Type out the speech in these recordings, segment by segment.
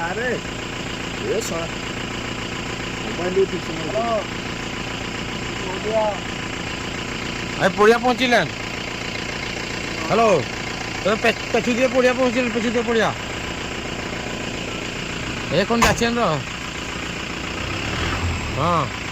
अरे ये साला मोबाइल भी ठीक से हेलो अरे पड़िया पहुँचिलेन हेलो तो पेछु दिए पड़िया पहुँचिल पेछु दिए पड़िया ए कौन जाचेन रो हाँ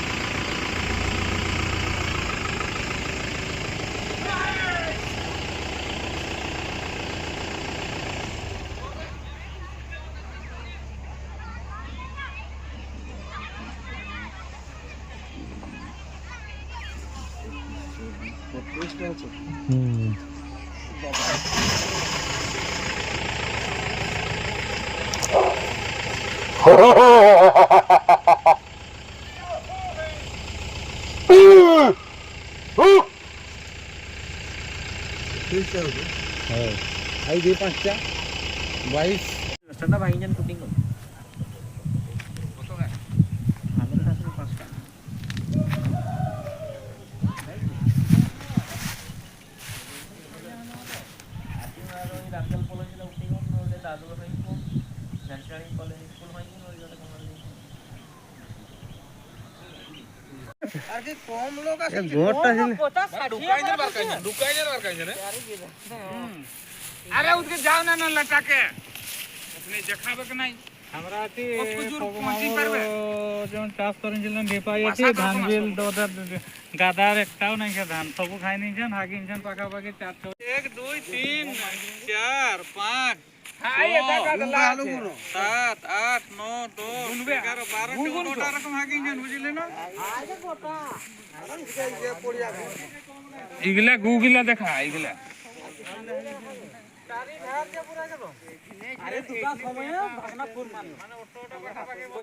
आई दे 5टा 22 स्टैंड अप इंजन कुटिंग आगे कम लोग आसे गोटा है 50 60 दुकान ने अरे उसके जाओ ना लटाके अपने देखाबे के नहीं हमरा ती पहुंची परबे जोन चाष करिन जिलन ढेपाई अछि धान बिल दोदर गादार एकटाও নাই के धान सब खाइ नहीं जन हागिन जन पाका पाके 400 1 2 3 4 5 हाय এটা গাদলা 7 8 9 10 11 12 14 রকম হাগিন জন বুঝিলে না আরে গোটা আরাম से পড়িয়া ইগলা গুগলা দেখা ইগলা तारी धार के पूरा करो अरे तुका समय भागना फूल मान माने ऑटो ऑटो पाका पाके